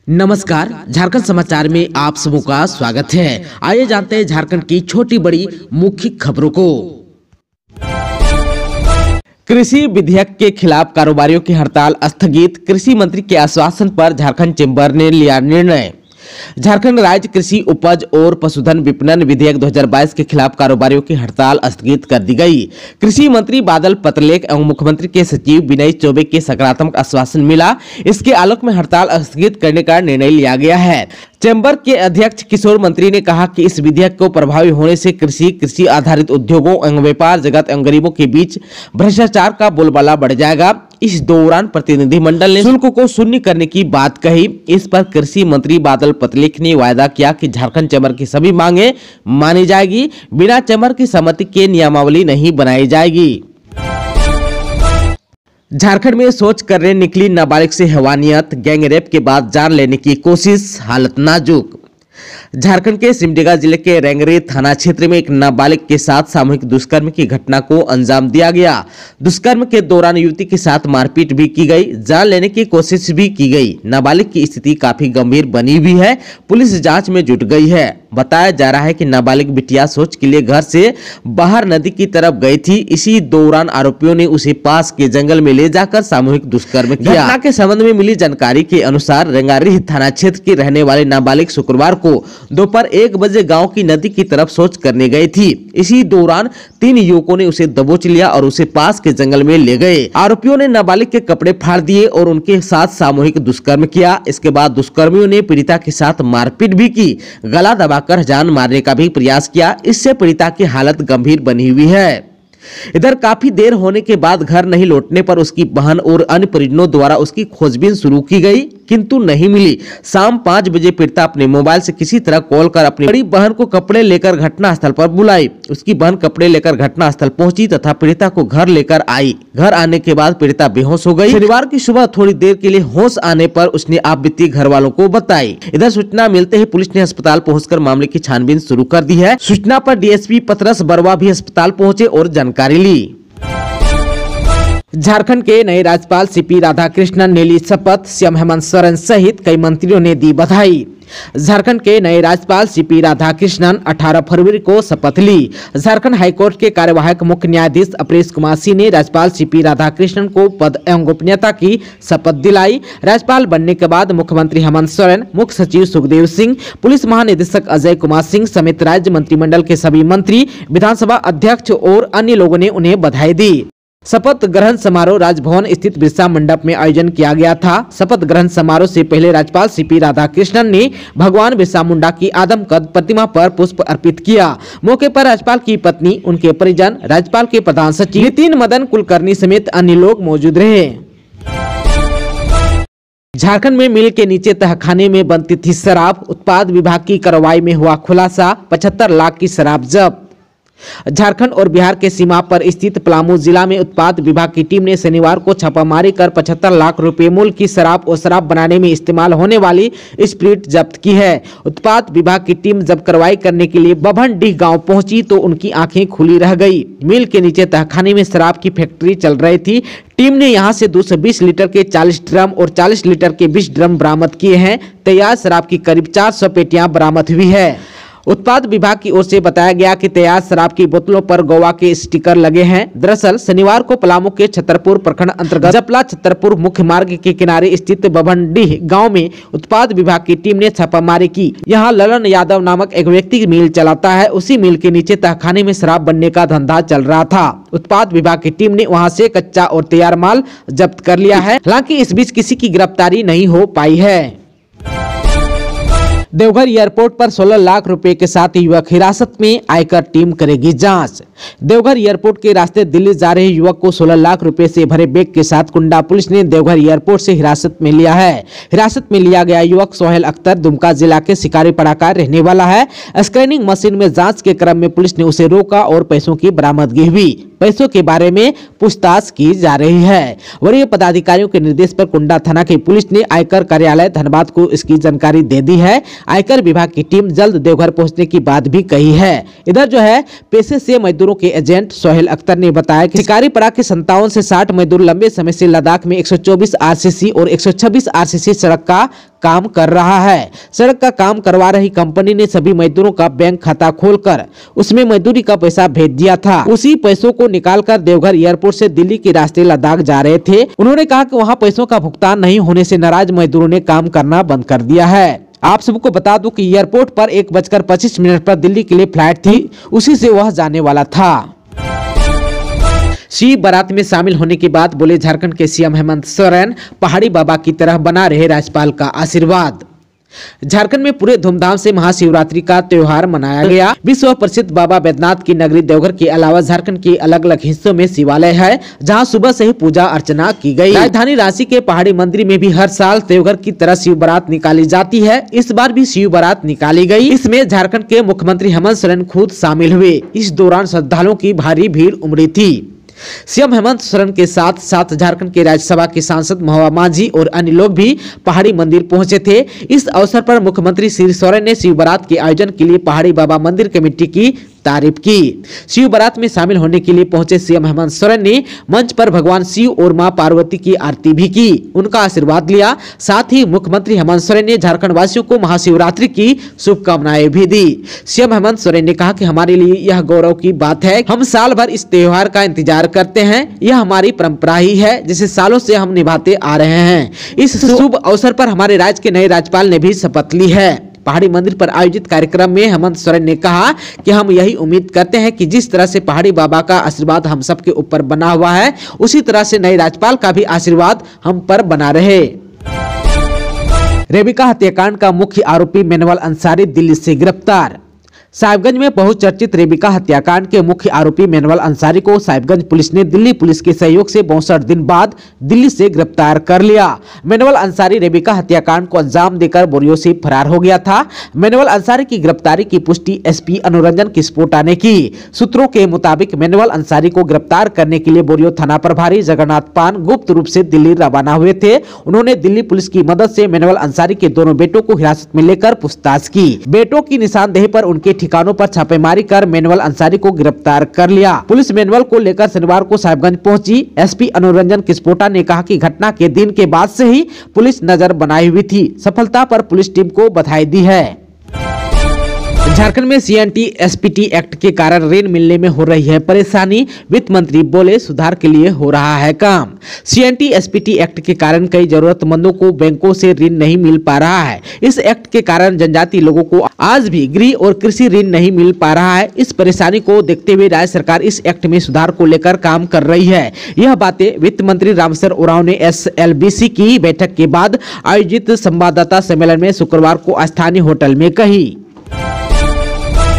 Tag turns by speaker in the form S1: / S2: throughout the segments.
S1: नमस्कार, झारखंड समाचार में आप सबों का स्वागत है। आइए जानते हैं झारखंड की छोटी बड़ी मुख्य खबरों को। कृषि विधेयक के खिलाफ कारोबारियों की हड़ताल स्थगित, कृषि मंत्री के आश्वासन पर झारखंड चेंबर ने लिया निर्णय। झारखंड राज्य कृषि उपज और पशुधन विपणन विधेयक 2022 के खिलाफ कारोबारियों की हड़ताल स्थगित कर दी गई। कृषि मंत्री बादल पत्रलेख एवं मुख्यमंत्री के सचिव विनय चौबे के सकारात्मक आश्वासन मिला। इसके आलोक में हड़ताल स्थगित करने का निर्णय लिया गया है। चैम्बर के अध्यक्ष किशोर मंत्री ने कहा कि इस विधेयक को प्रभावी होने से कृषि आधारित उद्योगों एवं व्यापार जगत एवं गरीबों के बीच भ्रष्टाचार का बोलबाला बढ़ जाएगा। इस दौरान प्रतिनिधिमंडल ने शुल्क को शून्य करने की बात कही। इस पर कृषि मंत्री बादल पत्रलेख ने वायदा किया कि झारखंड चैम्बर की सभी मांगे मानी जाएगी, बिना चैम्बर की सहमति के नियमावली नहीं बनाई जाएगी। झारखंड में शौच करने निकली नाबालिग से हैवानियत, गैंगरेप के बाद जान लेने की कोशिश, हालत नाजुक। झारखंड के सिमडेगा जिले के रेंगरे थाना क्षेत्र में एक नाबालिग के साथ सामूहिक दुष्कर्म की घटना को अंजाम दिया गया। दुष्कर्म के दौरान युवती के साथ मारपीट भी की गई, जान लेने की कोशिश भी की गई। नाबालिग की स्थिति काफी गंभीर बनी हुई है। पुलिस जांच में जुट गई है। बताया जा रहा है कि नाबालिग बिटिया शौच के लिए घर से बाहर नदी की तरफ गई थी। इसी दौरान आरोपियों ने उसे पास के जंगल में ले जाकर सामूहिक दुष्कर्म किया। घटना के संबंध में मिली जानकारी के अनुसार रेंगारी थाना क्षेत्र की रहने वाली नाबालिग शुक्रवार को दोपहर 1 बजे गांव की नदी की तरफ शौच करने गई थी। इसी दौरान 3 युवकों ने उसे दबोच लिया और उसे पास के जंगल में ले गए। आरोपियों ने नाबालिग के कपड़े फाड़ दिए और उनके साथ सामूहिक दुष्कर्म किया। इसके बाद दुष्कर्मियों ने पीड़िता के साथ मारपीट भी की, गला दबाकर जान मारने का भी प्रयास किया। इससे पीड़िता की हालत गंभीर बनी हुई है। इधर काफी देर होने के बाद घर नहीं लौटने पर उसकी बहन और अन्य परिजनों द्वारा उसकी खोजबीन शुरू की गई, किंतु नहीं मिली। शाम 5 बजे पीड़िता अपने मोबाइल से किसी तरह कॉल कर अपनी बड़ी बहन को कपड़े लेकर घटनास्थल पर बुलाई। उसकी बहन कपड़े लेकर घटनास्थल पहुंची तथा पीड़िता को घर लेकर आई। घर आने के बाद पीड़िता बेहोश हो गई। शनिवार की सुबह थोड़ी देर के लिए होश आने पर उसने आप बीती घर वालों को बताई। इधर सूचना मिलते ही पुलिस ने अस्पताल पहुंचकर मामले की छानबीन शुरू कर दी है। सूचना पर डीएसपी पतरस बरवा भी अस्पताल पहुंचे और जानकारी ली। झारखंड के नए राज्यपाल सीपी राधाकृष्णन ने ली शपथ, सीएम हेमंत सोरेन सहित कई मंत्रियों ने दी बधाई। झारखंड के नए राज्यपाल सीपी राधाकृष्णन 18 फरवरी को शपथ ली। झारखंड हाईकोर्ट के कार्यवाहक मुख्य न्यायाधीश अपरेश कुमार सिंह ने राज्यपाल सीपी राधाकृष्णन को पद एवं गोपनीयता की शपथ दिलाई। राज्यपाल बनने के बाद मुख्यमंत्री हेमंत सोरेन, मुख्य सचिव सुखदेव सिंह, पुलिस महानिदेशक अजय कुमार सिंह समेत राज्य मंत्रिमंडल के सभी मंत्री, विधानसभा अध्यक्ष और अन्य लोगों ने उन्हें बधाई दी। शपथ ग्रहण समारोह राजभवन स्थित बिरसा मंडप में आयोजन किया गया था। शपथ ग्रहण समारोह से पहले राज्यपाल सीपी राधाकृष्णन ने भगवान बिरसा मुंडा की आदमकद प्रतिमा पर पुष्प अर्पित किया। मौके पर राज्यपाल की पत्नी, उनके परिजन, राज्यपाल के प्रधान सचिव नितिन मदन कुलकर्णी समेत अन्य लोग मौजूद रहे। झारखंड में मिल के नीचे तहखाने में बनती थी शराब, उत्पाद विभाग की कार्रवाई में हुआ खुलासा, 75 लाख की शराब जब्त। झारखंड और बिहार के सीमा पर स्थित पलामू जिला में उत्पाद विभाग की टीम ने शनिवार को छापामारी कर 75 लाख रुपए मूल्य की शराब और शराब बनाने में इस्तेमाल होने वाली स्प्रिट जब्त की है। उत्पाद विभाग की टीम जब कार्रवाई करने के लिए बभनडीह गांव पहुंची तो उनकी आंखें खुली रह गई। मिल के नीचे तहखाने में शराब की फैक्ट्री चल रही थी। टीम ने यहां से 220 लीटर के 40 ड्रम और 40 लीटर के 20 ड्रम बरामद किए हैं। तैयार शराब की करीब 400 पेटियां बरामद हुई है। उत्पाद विभाग की ओर से बताया गया कि तैयार शराब की बोतलों पर गोवा के स्टिकर लगे हैं। दरअसल शनिवार को पलामू के छतरपुर प्रखंड अंतर्गत जपला छतरपुर मुख्य मार्ग के किनारे स्थित बभनडीह गांव में उत्पाद विभाग की टीम ने छापामारी की। यहां ललन यादव नामक एक व्यक्ति मिल चलाता है। उसी मिल के नीचे तहखाने में शराब बनने का धंधा चल रहा था। उत्पाद विभाग की टीम ने वहां से कच्चा और तैयार माल जब्त कर लिया है। हालांकि इस बीच किसी की गिरफ्तारी नहीं हो पाई है। देवघर एयरपोर्ट पर 16 लाख रुपए के साथ युवक हिरासत में, आयकर टीम करेगी जांच। देवघर एयरपोर्ट के रास्ते दिल्ली जा रहे युवक को 16 लाख रुपए से भरे बैग के साथ कुंडा पुलिस ने देवघर एयरपोर्ट से हिरासत में लिया है। हिरासत में लिया गया युवक सोहेल अख्तर दुमका जिला के शिकारीपाड़ा का रहने वाला है। स्कैनिंग मशीन में जांच के क्रम में पुलिस ने उसे रोका और पैसों की बरामदगी हुई। पैसों के बारे में पूछताछ की जा रही है। वरीय पदाधिकारियों के निर्देश पर कुंडा थाना की पुलिस ने आयकर कार्यालय धनबाद को इसकी जानकारी दे दी है। आयकर विभाग की टीम जल्द देवघर पहुंचने की बात भी कही है। इधर जो है पेशे से मजदूरों के एजेंट सोहेल अख्तर ने बताया कि शिकारीपाड़ा के 57 से 60 मजदूर लंबे समय से लद्दाख में 124 आरसीसी और 126 आरसीसी सड़क का काम कर रहा है। सड़क का काम करवा रही कंपनी ने सभी मजदूरों का बैंक खाता खोलकर उसमें मजदूरी का पैसा भेज दिया था। उसी पैसों को निकालकर देवघर एयरपोर्ट से दिल्ली के रास्ते लद्दाख जा रहे थे। उन्होंने कहा कि वहां पैसों का भुगतान नहीं होने से नाराज मजदूरों ने काम करना बंद कर दिया है। आप सबको बता दूं कि एयरपोर्ट पर 1:25 पर दिल्ली के लिए फ्लाइट थी, उसी से वह जाने वाला था। शिव बारात में शामिल होने के बाद बोले झारखंड के सीएम हेमंत सोरेन, पहाड़ी बाबा की तरह बना रहे राज्यपाल का आशीर्वाद। झारखंड में पूरे धूमधाम से महाशिवरात्रि का त्योहार मनाया गया। विश्व प्रसिद्ध बाबा बैद्यनाथ की नगरी देवघर के अलावा झारखंड के अलग अलग हिस्सों में शिवालय है, जहां सुबह से ही पूजा अर्चना की गई। राजधानी रांची के पहाड़ी मंदिर में भी हर साल देवघर की तरह शिव बारात निकाली जाती है। इस बार भी शिव बारात निकाली गई। इसमें झारखंड के मुख्यमंत्री हेमंत सोरेन खुद शामिल हुए। इस दौरान श्रद्धालुओं की भारी भीड़ उमड़ी थी। सीएम हेमंत सोरेन के साथ साथ झारखंड के राज्यसभा के सांसद महुआ माझी और अन्य लोग भी पहाड़ी मंदिर पहुंचे थे। इस अवसर पर मुख्यमंत्री श्री सोरेन ने शिव बारात के आयोजन के लिए पहाड़ी बाबा मंदिर कमेटी की तारीफ की। शिव बारात में शामिल होने के लिए पहुंचे सीएम हेमंत सोरेन ने मंच पर भगवान शिव और मां पार्वती की आरती भी की, उनका आशीर्वाद लिया। साथ ही मुख्यमंत्री हेमंत सोरेन ने झारखंड वासियों को महाशिवरात्रि की शुभकामनाएं भी दी। सीएम हेमंत सोरेन ने कहा कि हमारे लिए यह गौरव की बात है, हम साल भर इस त्योहार का इंतजार करते हैं। यह हमारी परंपरा ही है जिसे सालों से हम निभाते आ रहे हैं। इस शुभ अवसर पर हमारे राज्य के नए राज्यपाल ने भी शपथ ली है। पहाड़ी मंदिर पर आयोजित कार्यक्रम में हेमंत सोरेन ने कहा कि हम यही उम्मीद करते हैं कि जिस तरह से पहाड़ी बाबा का आशीर्वाद हम सबके ऊपर बना हुआ है, उसी तरह से नए राज्यपाल का भी आशीर्वाद हम पर बना रहे। रेबिका हत्याकांड का मुख्य आरोपी मेनवल अंसारी दिल्ली से गिरफ्तार। साहिबगंज में बहुचर्चित रेबिका हत्याकांड के मुख्य आरोपी मेनवल अंसारी को साहिबगंज पुलिस ने दिल्ली पुलिस के सहयोग से 62 दिन बाद दिल्ली से गिरफ्तार कर लिया। मेनवल अंसारी रेबिका हत्याकांड को अंजाम देकर बोरियो से फरार हो गया था। मेनवल अंसारी की गिरफ्तारी की पुष्टि एसपी अनुरंजन किस्पोटा ने की। सूत्रों के मुताबिक मेनवल अंसारी को गिरफ्तार करने के लिए बोरियो थाना प्रभारी जगन्नाथ पान गुप्त रूप से दिल्ली रवाना हुए थे। उन्होंने दिल्ली पुलिस की मदद से मेनवल अंसारी के दोनों बेटों को हिरासत में लेकर पूछताछ की। बेटों की निशानदेही पर उनके ठिकानों पर छापेमारी कर मेनवल अंसारी को गिरफ्तार कर लिया। पुलिस मेनवल को लेकर शनिवार को साहिबगंज पहुंची। एसपी अनुरंजन किस्पोटा ने कहा कि घटना के दिन के बाद से ही पुलिस नजर बनाई हुई थी। सफलता पर पुलिस टीम को बधाई दी है। झारखंड में सीएनटी एसपीटी एक्ट के कारण ऋण मिलने में हो रही है परेशानी। वित्त मंत्री बोले सुधार के लिए हो रहा है काम। सीएनटी एसपीटी एक्ट के कारण कई जरूरतमंदों को बैंकों से ऋण नहीं मिल पा रहा है। इस एक्ट के कारण जनजातीय लोगों को आज भी गृह और कृषि ऋण नहीं मिल पा रहा है। इस परेशानी को देखते हुए राज्य सरकार इस एक्ट में सुधार को लेकर काम कर रही है। यह बातें वित्त मंत्री रामसर उरांव ने एसएलबीसी की बैठक के बाद आयोजित संवाददाता सम्मेलन में शुक्रवार को स्थानीय होटल में कही।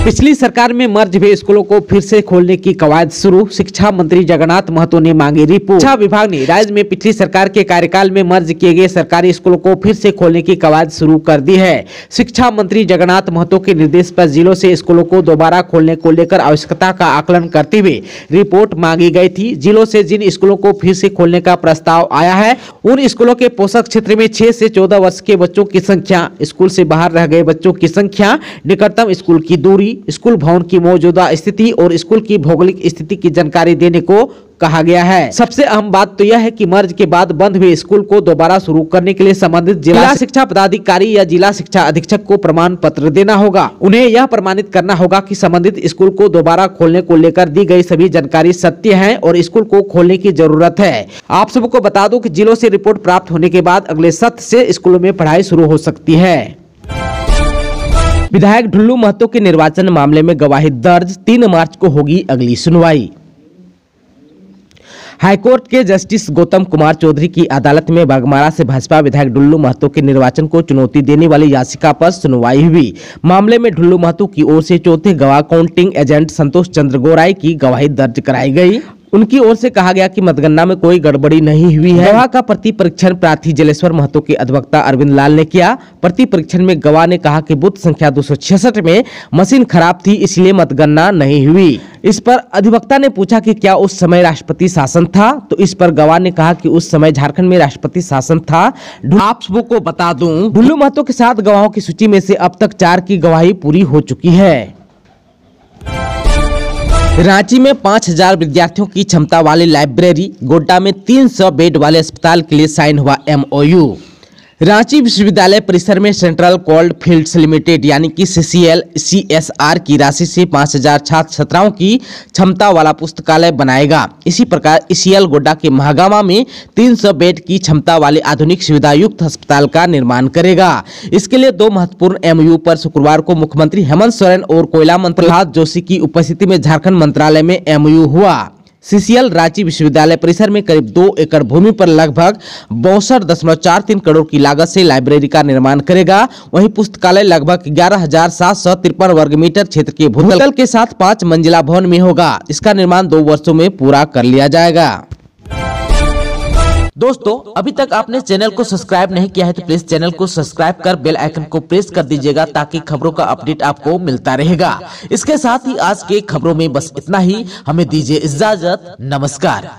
S1: पिछली सरकार में मर्ज हुए स्कूलों को फिर से खोलने की कवायद शुरू। शिक्षा मंत्री जगन्नाथ महतो ने मांगी रिपोर्ट। शिक्षा विभाग ने राज्य में पिछली सरकार के कार्यकाल में मर्ज किए गए सरकारी स्कूलों को फिर से खोलने की कवायद शुरू कर दी है। शिक्षा मंत्री जगन्नाथ महतो के निर्देश पर जिलों से स्कूलों को दोबारा खोलने को लेकर आवश्यकता का आकलन करते हुए रिपोर्ट मांगी गई थी। जिलों से जिन स्कूलों को फिर से खोलने का प्रस्ताव आया है, उन स्कूलों के पोषक क्षेत्र में 6 से 14 वर्ष के बच्चों की संख्या, स्कूल से बाहर रह गए बच्चों की संख्या, निकटतम स्कूल की दूरी, स्कूल भवन की मौजूदा स्थिति और स्कूल की भौगोलिक स्थिति की जानकारी देने को कहा गया है। सबसे अहम बात तो यह है कि मर्ज के बाद बंद हुए स्कूल को दोबारा शुरू करने के लिए संबंधित जिला शिक्षा पदाधिकारी या जिला शिक्षा अधीक्षक को प्रमाण पत्र देना होगा। उन्हें यह प्रमाणित करना होगा कि संबंधित स्कूल को दोबारा खोलने को लेकर दी गई सभी जानकारी सत्य है और स्कूल को खोलने की जरूरत है। आप सबको बता दूं कि जिलों से रिपोर्ट प्राप्त होने के बाद अगले सत्र से स्कूलों में पढ़ाई शुरू हो सकती है। विधायक ढुल्लू महतो के निर्वाचन मामले में गवाही दर्ज, 3 मार्च को होगी अगली सुनवाई। हाईकोर्ट के जस्टिस गौतम कुमार चौधरी की अदालत में बाघमारा से भाजपा विधायक ढुल्लू महतो के निर्वाचन को चुनौती देने वाली याचिका पर सुनवाई हुई। मामले में ढुल्लू महतो की ओर से चौथे गवाह काउंटिंग एजेंट संतोष चंद्र गोराई की गवाही दर्ज कराई गई। उनकी ओर से कहा गया कि मतगणना में कोई गड़बड़ी नहीं हुई है। गवाह का प्रति परीक्षण प्रार्थी जलेश्वर महतो के अधिवक्ता अरविंद लाल ने किया। प्रति परीक्षण में गवाह ने कहा कि बूथ संख्या 266 में मशीन खराब थी, इसलिए मतगणना नहीं हुई। इस पर अधिवक्ता ने पूछा कि क्या उस समय राष्ट्रपति शासन था, तो इस पर गवाह ने कहा कि उस समय झारखंड में राष्ट्रपति शासन था। आप सबको बता दूं, ढुल्लू महतो के साथ गवाहों की सूची में से अब तक 4 की गवाही पूरी हो चुकी है। रांची में 5000 विद्यार्थियों की क्षमता वाली लाइब्रेरी, गोड्डा में 300 बेड वाले अस्पताल के लिए साइन हुआ MOU। रांची विश्वविद्यालय परिसर में सेंट्रल कोल्ड फील्ड्स लिमिटेड यानी कि CCL CSR की राशि से 5000 छात्र छात्राओं की क्षमता वाला पुस्तकालय बनाएगा। इसी प्रकार ECL गोड्डा के महागामा में 300 बेड की क्षमता वाले आधुनिक सुविधा युक्त अस्पताल का निर्माण करेगा। इसके लिए 2 महत्वपूर्ण MOU पर शुक्रवार को मुख्यमंत्री हेमंत सोरेन और कोयला मंत्री प्रहलाद जोशी की उपस्थिति में झारखंड मंत्रालय में MOU हुआ। CCL रांची विश्वविद्यालय परिसर में करीब 2 एकड़ भूमि पर लगभग 62.43 करोड़ की लागत से लाइब्रेरी का निर्माण करेगा। वहीं पुस्तकालय लगभग 11,753 वर्ग मीटर क्षेत्र के भूतल के साथ 5 मंजिला भवन में होगा। इसका निर्माण 2 वर्षों में पूरा कर लिया जाएगा। दोस्तों, अभी तक आपने चैनल को सब्सक्राइब नहीं किया है तो प्लीज चैनल को सब्सक्राइब कर बेल आइकन को प्रेस कर दीजिएगा ताकि खबरों का अपडेट आपको मिलता रहेगा। इसके साथ ही आज के खबरों में बस इतना ही। हमें दीजिए इजाजत। नमस्कार।